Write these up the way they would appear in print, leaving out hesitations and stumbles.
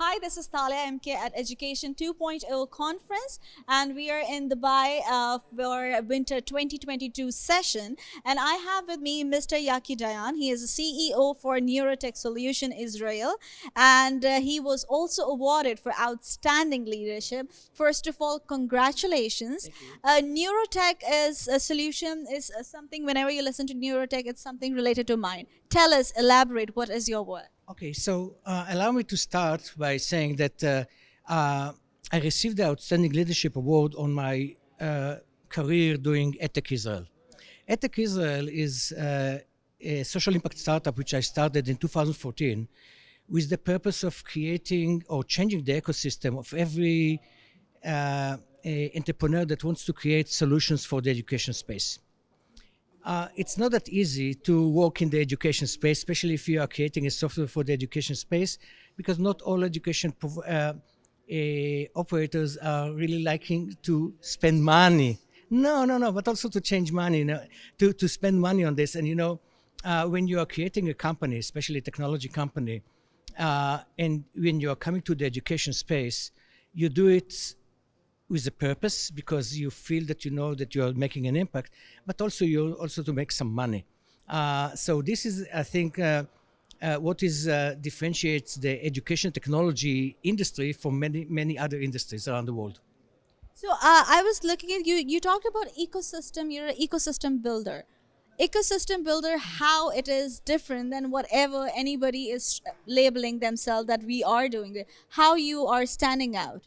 Hi, this is Thalia MK at Education 2.0 conference, and we are in Dubai for winter 2022 session. And I have with me Mr. Yaki Dayan. He is the CEO for Neurotech Solutions Israel, and he was also awarded for outstanding leadership. First of all, congratulations. Neurotech is a solution, is something. Whenever you listen to Neurotech, it's something related to mind. Tell us, elaborate. What is your word? Okay, so allow me to start by saying that I received the Outstanding Leadership Award on my career doing EdTech Israel. EdTech Israel is a social impact startup which I started in 2014 with the purpose of creating or changing the ecosystem of every entrepreneur that wants to create solutions for the education space. It's not that easy to work in the education space, especially if you are creating a software for the education space, because not all education operators are really liking to spend money. No, but also to change money, to spend money on this. And when you are creating a company, especially a technology company, and when you are coming to the education space, you do it with a purpose because you feel that you know that you are making an impact, but also you also to make some money. So this is, I think, what is differentiates the education technology industry from many other industries around the world. So I was looking at you. You talked about ecosystem. You're an ecosystem builder. Ecosystem builder, how it is different than whatever anybody is labeling themselves that we are doing. How you are standing out.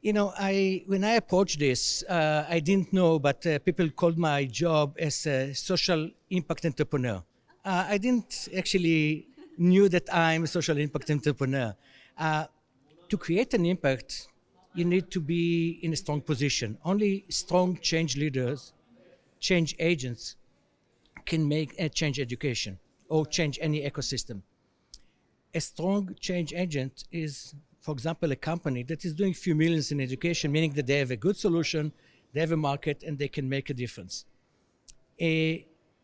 When I approached this, I didn't know, but people called my job as a social impact entrepreneur. I didn't actually knew that I'm a social impact entrepreneur. To create an impact, you need to be in a strong position. Only strong change leaders, change agents, can make a change education or change any ecosystem. A strong change agent is, for example, a company that is doing a few millions in education, meaning that they have a good solution, they have a market, and they can make a difference.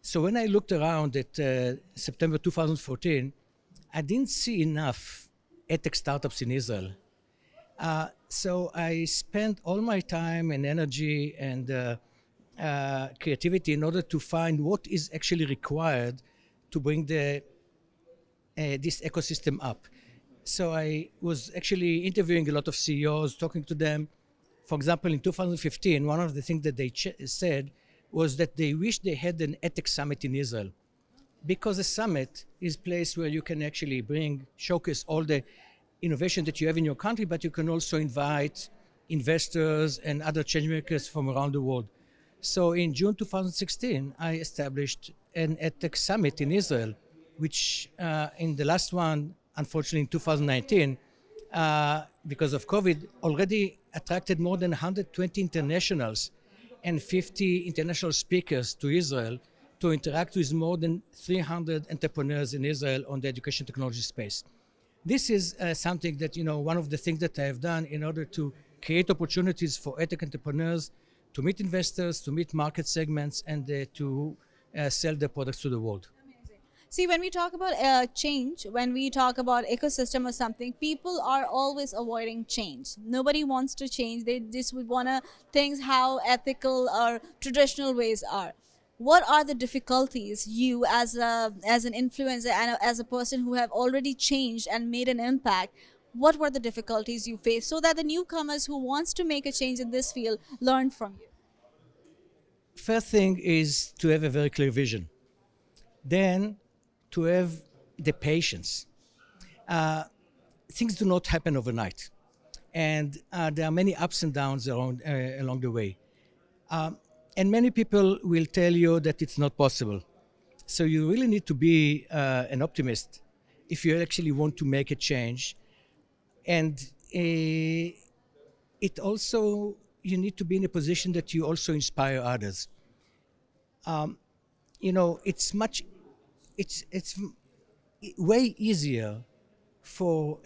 So when I looked around at September 2014, I didn't see enough edtech startups in Israel. So I spent all my time and energy and creativity in order to find what is actually required to bring this ecosystem up. So I was actually interviewing a lot of CEOs, talking to them. For example, in 2015, one of the things that they said was that they wish they had an EdTech summit in Israel, because a summit is a place where you can actually showcase all the innovation that you have in your country, but you can also invite investors and other change makers from around the world. So in June 2016, I established an EdTech summit in Israel, which in the last one, unfortunately in 2019, because of COVID, already attracted more than 120 internationals and 50 international speakers to Israel to interact with more than 300 entrepreneurs in Israel on the education technology space. This is something that, one of the things that I have done in order to create opportunities for edtech entrepreneurs to meet investors, to meet market segments, and to sell their products to the world. See, when we talk about change, when we talk about ecosystem or something, people are always avoiding change. Nobody wants to change. They just would want to think how ethical or traditional ways are. What are the difficulties you as an influencer and as a person who have already changed and made an impact? What were the difficulties you faced so that the newcomers who wants to make a change in this field learn from you? First thing is to have a very clear vision. Then to have the patience. Things do not happen overnight, and there are many ups and downs along the way. And many people will tell you that it's not possible. So you really need to be an optimist if you actually want to make a change. And it also, you need to be in a position that you also inspire others. It's way easier for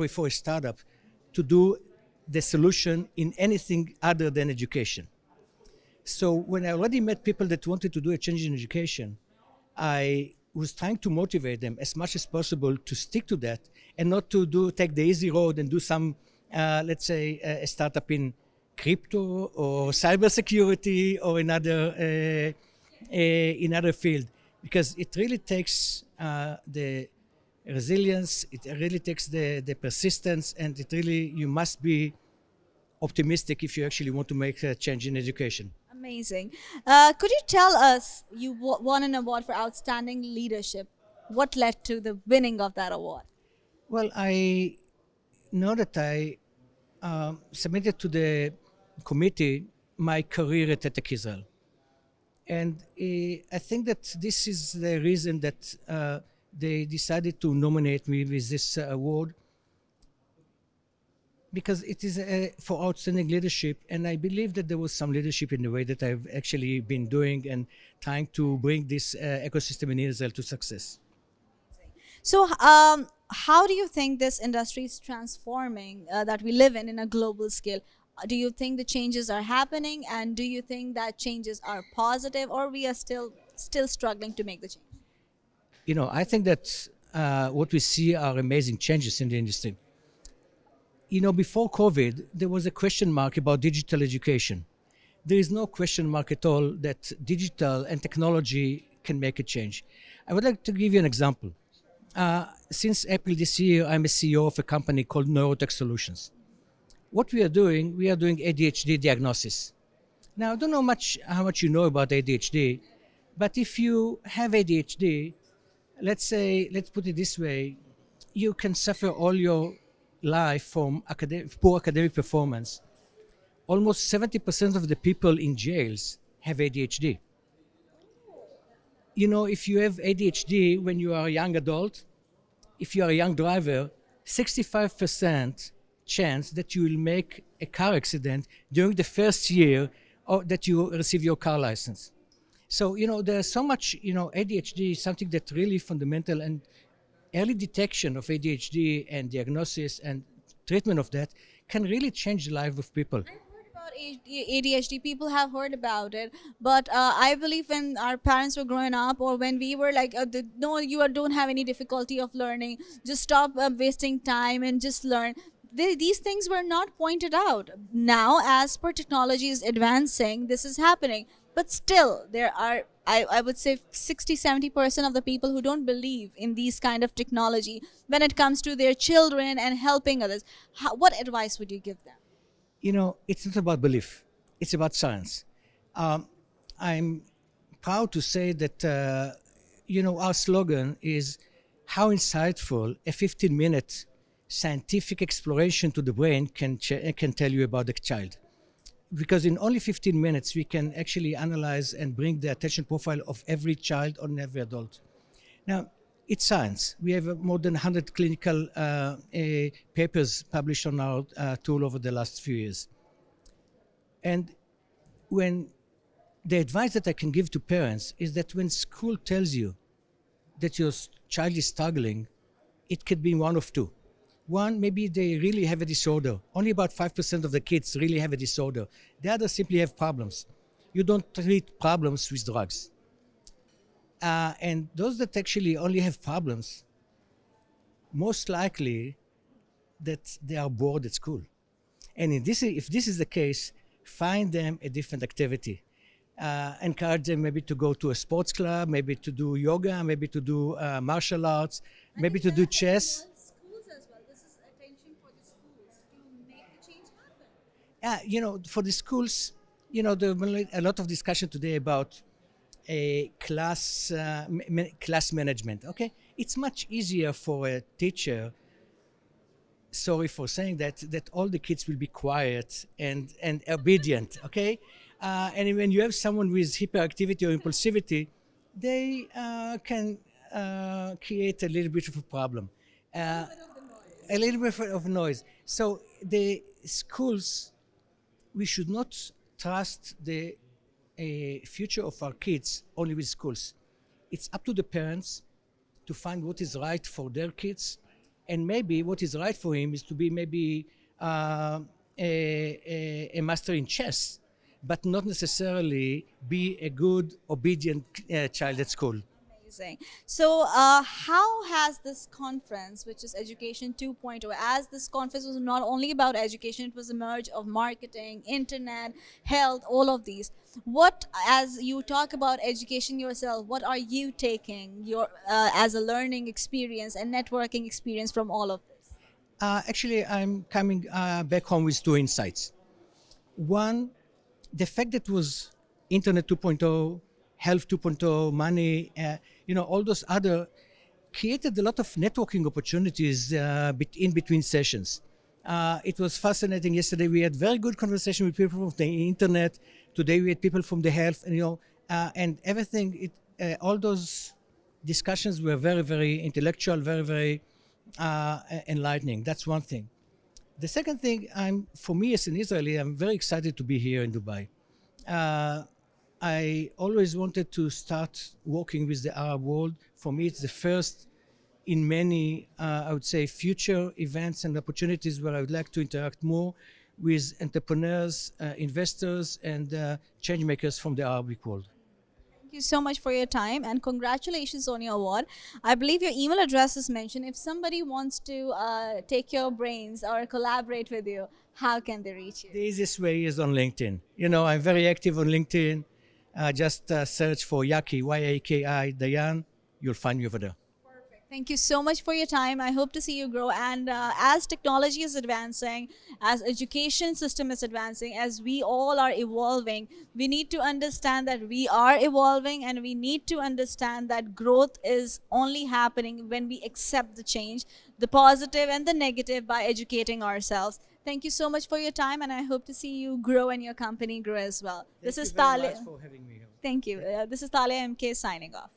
for a startup to do the solution in anything other than education. So when I already met people that wanted to do a change in education, I was trying to motivate them as much as possible to stick to that and not to take the easy road and do some, let's say, a startup in crypto or cybersecurity or another field, because it really takes the resilience, it really takes the persistence, and it really, you must be optimistic if you actually want to make a change in education. Amazing. Could you tell us you won an award for outstanding leadership? What led to the winning of that award? Well, I know that I submitted to the committee my career at Tech Israel. And I think that this is the reason that they decided to nominate me with this award, because it is for outstanding leadership. And I believe that there was some leadership in the way that I've actually been doing and trying to bring this ecosystem in Israel to success. So, how do you think this industry is transforming that we live in a global scale? Do you think the changes are happening, and do you think that changes are positive, or we are still struggling to make the change? You know, I think that what we see are amazing changes in the industry. You know, before COVID, there was a question mark about digital education. There is no question mark at all that digital and technology can make a change. I would like to give you an example. Since April this year, I'm a CEO of a company called Neurotech Solutions. What we are doing ADHD diagnosis. Now, I don't know how much you know about ADHD, but if you have ADHD, let's put it this way, you can suffer all your life from poor academic performance. Almost 70% of the people in jails have ADHD. You know, if you have ADHD when you are a young adult, if you are a young driver, 65% chance that you will make a car accident during the first year that you receive your car license. So, you know, there's so much, you know, ADHD is something that really fundamental, and early detection of ADHD and diagnosis and treatment of that can really change the life of people. About ADHD, people have heard about it, but I believe when our parents were growing up, or when we were like, no, don't have any difficulty of learning, just stop wasting time and just learn. These things were not pointed out. Now, as per technology is advancing, this is happening. But still, there are, I would say, 60-70% of the people who don't believe in these kind of technology when it comes to their children and helping others. What advice would you give them? You know, it's not about belief, it's about science. I'm proud to say that, you know, our slogan is how insightful a 15-minute scientific exploration to the brain can tell you about the child. Because in only 15 minutes, we can actually analyze and bring the attention profile of every child or every adult. Now, it's science. We have more than 100 clinical papers published on our tool over the last few years. And when the advice that I can give to parents is that when school tells you that your child is struggling, it could be one of two. One, maybe they really have a disorder. Only about 5% of the kids really have a disorder. The others simply have problems. You don't treat problems with drugs. And those that actually only have problems, most likely that they are bored at school. And if this is the case, find them a different activity. Encourage them maybe to go to a sports club, maybe to do yoga, maybe to do martial arts, maybe to do chess. You know, for the schools, you know, there was a lot of discussion today about a class management. Okay, it's much easier for a teacher. Sorry for saying that all the kids will be quiet and obedient. Okay, and when you have someone with hyperactivity or impulsivity, they can create a little bit of a problem, a little bit of noise. So the schools, we should not trust the future of our kids only with schools. It's up to the parents to find what is right for their kids, and maybe what is right for him is to be maybe a master in chess, but not necessarily be a good, obedient child at school. Amazing. So, how has this conference, which is Education 2.0, as this conference was not only about education, it was a merge of marketing, internet, health, all of these. What, as you talk about education yourself, what are you taking your as a learning experience and networking experience from all of this? Actually, I'm coming back home with two insights. One, the fact that was Internet 2.0, Health 2.0, money, all those other created a lot of networking opportunities in between sessions. It was fascinating. Yesterday we had very good conversation with people from the internet. Today we had people from the health, and everything. All those discussions were very, very intellectual, very, very enlightening. That's one thing. The second thing, for me as an Israeli, I'm very excited to be here in Dubai. Uh, I always wanted to start working with the Arab world. For me, it's the first in many, I would say, future events and opportunities where I would like to interact more with entrepreneurs, investors, and change makers from the Arabic world. Thank you so much for your time and congratulations on your award. I believe your email address is mentioned. If somebody wants to take your brains or collaborate with you, how can they reach you? The easiest way is on LinkedIn. I'm very active on LinkedIn. Just search for Yaki, Y-A-K-I, Dayan. You'll find me over there. Thank you so much for your time. I hope to see you grow. And as technology is advancing, as education system is advancing, as we all are evolving, we need to understand that we are evolving, and we need to understand that growth is only happening when we accept the change, the positive and the negative, by educating ourselves. Thank you so much for your time, and I hope to see you grow and your company grow as well. Thank This you is very Talia. much for having me here. Thank you. This is Talia MK signing off.